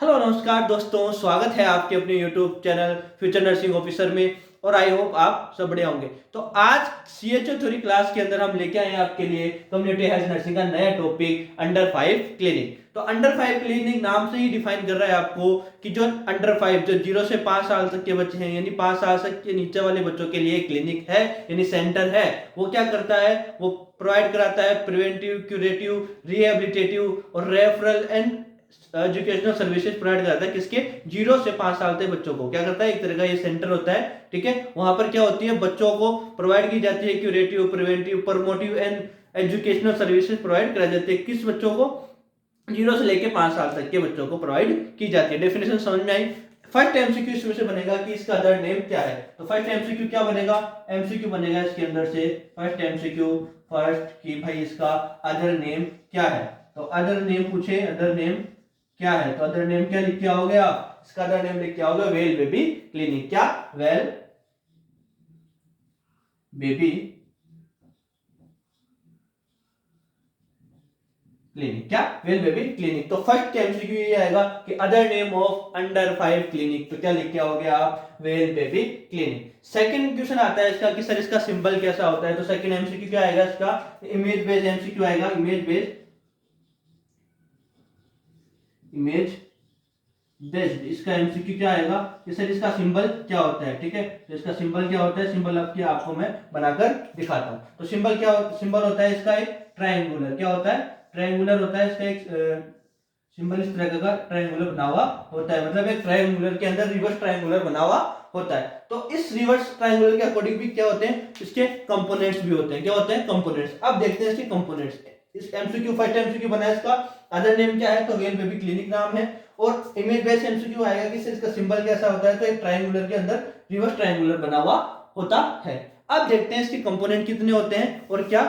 Hello नमस्कार दोस्तों, स्वागत है आपके अपने YouTube channel future nursing officer में। और आई होप आप सब बढ़िया होंगे। तो आज CHO थ्योरी क्लास के अंदर हम लेके आए हैं आपके लिए कम्युनिटी हेल्थ नर्सिंग का नया टॉपिक अंडर 5 क्लिनिक। तो अंडर 5 क्लिनिक नाम से ही डिफाइन कर रहा है आपको कि जो अंडर 5 जो 0 से 5 साल तक के बच्चे हैं, यानी 5 साल तक के नीचे वाले बच्चों के लिए क्लिनिक है, यानी सेंटर है। वो क्या करता है, वो प्रोवाइड कराता है प्रिवेंटिव, क्यूरेटिव, रिहेबिलिटेटिव और referral and educational services provide कराता है। किसके? 0 से 5 साल तक बच्चों को क्या करता है, एक तरह का ये सेंटर होता है। ठीक है, वहां पर क्या होती है, बच्चों को प्रोवाइड की जाती है curative, preventive, promotive and educational services provide कराई जाती है। किस बच्चों को? 0 से लेके 5 साल तक के बच्चों को प्रोवाइड की जाती है। डेफिनेशन समझ में आई। फर्स्ट एमसीक्यू इसमें से बनेगा कि इसका अदर नेम क्या है। तो फर्स्ट एमसीक्यू क्या बनेगा? एमसीक्यू बनेगा इसके अंदर से फर्स्ट एमसीक्यू फर्स्ट कि भाई इसका अदर नेम क्या है। तो अदर नेम पूछे, अदर नेम क्या है, तो अदर नेम क्या लिख के आओगे आप? इसका अदर नेम लिख के आओगे वेल बेबी क्लिनिक। क्या? Well baby clinic. क्या? Well baby clinic. तो फर्स्ट एमसीक्यू ये आएगा कि other name of under 5 clinic. तो क्या लिख के आओगे आप? Well baby clinic. Second question आता है इसका कि सर इसका सिंबल कैसा होता है। तो सेकंड एमसीक्यू क्या आएगा इसका? इमेज बेस्ड एमसीक्यू आएगा। इमेज बेस्ड इसका एमसीक्यू क्या आएगा कि सर इसका सिंबल क्या होता है। ठीक है, तो इसका सिंबल क्या होता है, सिंबल आपको मैं बनाकर दिखाता हूं। तो सिंबल क्या सिंबल होता है इसका? एक ट्रायंगुलर। क्या होता है? ट्रायंगुलर होता है इसका एक सिंबल। इस तरह का ट्रायंगुलर बना हुआ होता है, मतलब एक ट्रायंगुलर के अंदर रिवर्स ट्रायंगुलर बना हुआ होता है। तो इस रिवर्स ट्रायंगुलर के अकॉर्डिंग भी क्या होते हैं, इसके कंपोनेंट्स भी होते हैं। क्या होते हैं? कंपोनेंट्स। अब देखते हैं इसके कंपोनेंट्स। इस एमसीक्यू फर्स्ट एमसीक्यू बना है इसका अदर नेम क्या है, तो वेल बेबी क्लिनिक नाम है। और इमेज बेस्ड एमसीक्यू आएगा कि इसका सिंबल कैसा होता है, तो एक ट्रायंगुलर के अंदर रिवर्स ट्रायंगुलर बना हुआ होता है। अब देखते हैं इसके कंपोनेंट कितने होते हैं और क्या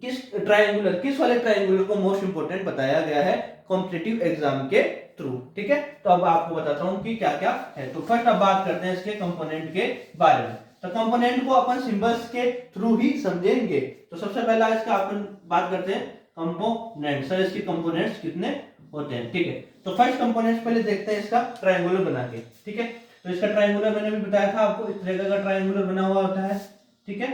किस ट्रायंगुलर, किस वाले ट्रायंगुलर को मोस्ट इंपोर्टेंट बताया गया है कॉम्पिटिटिव एग्जाम के थ्रू। ठीक है, तो अब आपको बताता हूं कि क्या क्या है। तो फर्स्ट अब बात करते हैं इसके कंपोनेंट के बारे में। तो कंपोनेंट को अपन सिंबल्स के थ्रू ही समझेंगे। तो सबसे पहला इसका अपन बात करते हैं कंपोनेंट। सर इसके कंपोनेंट्स कितने होते हैं। ठीक है, तो फर्स्ट कंपोनेंट्स पहले देखते हैं इसका ट्रायंगुलर बना के। ठीक है, तो इसका ट्रायंगुलर मैंने भी बताया था आपको, इस तरह का ट्रायंगुलर बना हुआ होता है। ठीक है,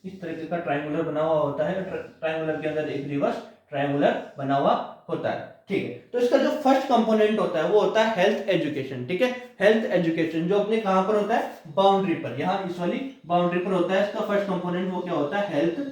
इस तरीके का ट्रायंगुलर बना हुआ होता है। ट्रायंगुलर के अंदर एक रिवर्स ट्रायंगुलर बना हुआ होता है। ठीक है, तो इसका जो फर्स्ट कंपोनेंट होता है वो होता है हेल्थ एजुकेशन। ठीक है, हेल्थ एजुकेशन जो अपने कहां पर होता है, बाउंड्री पर, यहां इस वाली बाउंड्री पर होता है। इसका फर्स्ट कंपोनेंट वो क्या होता है, हेल्थ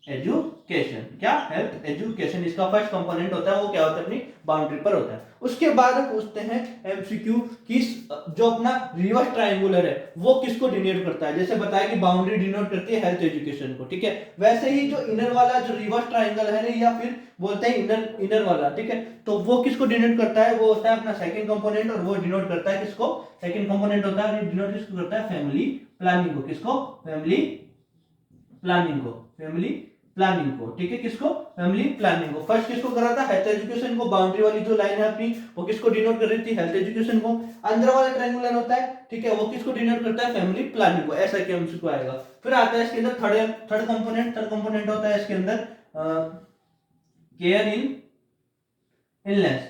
एजुकेशन। क्या? हेल्थ एजुकेशन इसका फर्स्ट कंपोनेंट होता है। वो क्या होता है, अपनी बाउंड्री पर होता है। उसके बाद पूछते हैं एमसीक्यू कि जो अपना रिवर्स ट्रायंगुलर है वो किसको डिनोट करता है। जैसे बताया कि बाउंड्री डिनोट करती है हेल्थ एजुकेशन को। ठीक है, वैसे ही जो इनर वाला जो रिवर्स ट्रायंगल है या फिर बोलते हैं इनर वाला, ठीक है, तो वो किसको डिनोट करता है, वो होता है अपना सेकंड कंपोनेंट। और वो डिनोट करता है किसको? सेकंड कंपोनेंट होता है डिनोट किसको करता है, फैमिली प्लानिंग को। किसको? फैमिली प्लानिंग को। फैमिली प्लानिंग को। ठीक है, किसको? फैमिली प्लानिंग को। फर्स्ट किसको कर रहा था, हेल्थ एजुकेशन को। बाउंड्री वाली जो लाइन है अपनी वो किसको डिनोट कर रही थी, हेल्थ एजुकेशन को। अंदर वाला ट्रायंगुलर होता है, ठीक है, वो किसको डिनोट करता है, फैमिली प्लानिंग को। ऐसा क्या एमसीक्यू को आएगा। फिर आता है इसके अंदर थर्ड कंपोनेंट होता है इसके अंदर केयर इन इलनेस।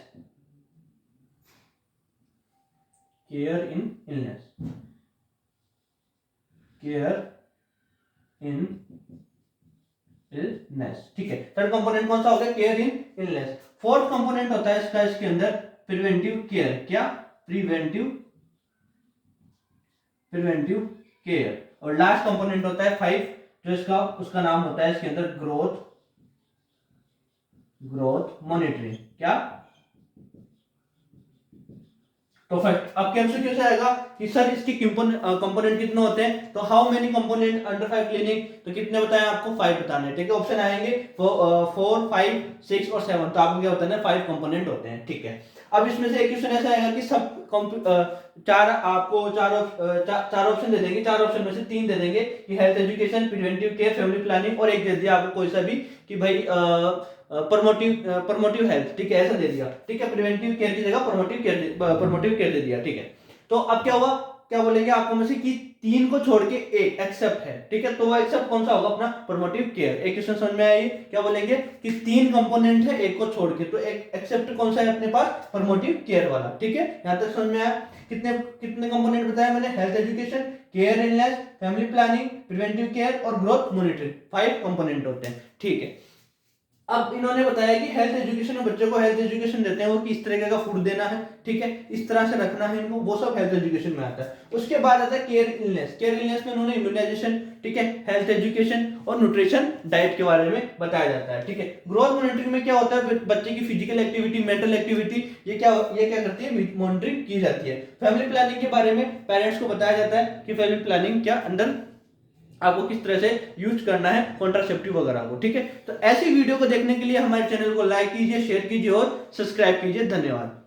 केयर इन इलनेस। केयर इन इलनेस। ठीक है, थर्ड कंपोनेंट कौन सा हो गया, केयर इन इलनेस। फोर्थ कंपोनेंट होता है इसका इसके अंदर प्रिवेंटिव केयर। क्या? Preventive preventive care. और लास्ट कंपोनेंट होता है 5 जो इसका उसका नाम होता है इसके अंदर ग्रोथ ग्रोथ मॉनिटरिंग। क्या? तो फर्स्ट अब एमसीक्यू से आएगा कि सर इसके कंपोनेंट कितने होते हैं। तो how many component under 5 clinic, तो कितने बताएं आपको, 5 बताने। ठीक है, ऑप्शन आएंगे 4, 5, 6 और 7। तो आपको क्या बताना है, 5 कंपोनेंट होते हैं। ठीक है, अब इसमें से एक क्वेश्चन ऐसा आएगा कि सब चार आपको चार ऑप्शन दे देंगे। चार ऑप्शन में से 3 दे देंगे कि health education, preventive care, family planning, और एक दे दिया आपको कोई सा भी कि भाई प्रमोटिव हेल्थ। ठीक है, ऐसा दे दिया। ठीक है, प्रिवेंटिव केयर की जगह प्रमोटिव केयर दे दिया। ठीक है, तो अब क्या हुआ, क्या बोलेंगे आपको में से कि तीन को छोड़ के एक एक्सेप्ट है, ठीक है, तो वो एक्सेप्ट कौन सा होगा, अपना प्रोमोटिव केयर। एक क्वेश्चन समझ में आई, क्या बोलेंगे कि तीन कंपोनेंट है एक को छोड़ के, तो एक एक्सेप्ट कौन सा है अपने पास, प्रोमोटिव केयर वाला, ठीक है। यहां तक समझ में आया। कितने कितने कंपोनेंट बताया मैंने, health education, care illness, family planning, preventive care और ग्रोथ मॉनिटरिंग, 5 कंपोनेंट होते हैं, ठीक है। अब इन्होंने बताया कि हेल्थ एजुकेशन में बच्चों को हेल्थ एजुकेशन देते हैं, वो किस तरीके का फूड देना है, ठीक है, इस तरह से रखना है इनको, वो सब हेल्थ एजुकेशन में आता है। उसके बाद आता है केयर इलनेस। केयर इलनेस में उन्होंने इम्यूनाइजेशन, ठीक है, हेल्थ एजुकेशन और न्यूट्रिशन डाइट के बारे में बताया जाता है, ठीक है। ग्रोथ मॉनिटरिंग में क्या होता है, बच्चे की फिजिकल एक्टिविटी, मेंटल एक्टिविटी, ये क्या करती है, मॉनिटरिंग की जाती है। फैमिली प्लानिंग के बारे में पेरेंट्स को बताया जाता है कि फैमिली प्लानिंग क्या अंदर आपको किस तरह से यूज करना है कॉन्ट्रासेप्टिव वगैरह को, ठीक है। तो ऐसी वीडियो को देखने के लिए हमारे चैनल को लाइक कीजिए, शेयर कीजिए और सब्सक्राइब कीजिए। धन्यवाद।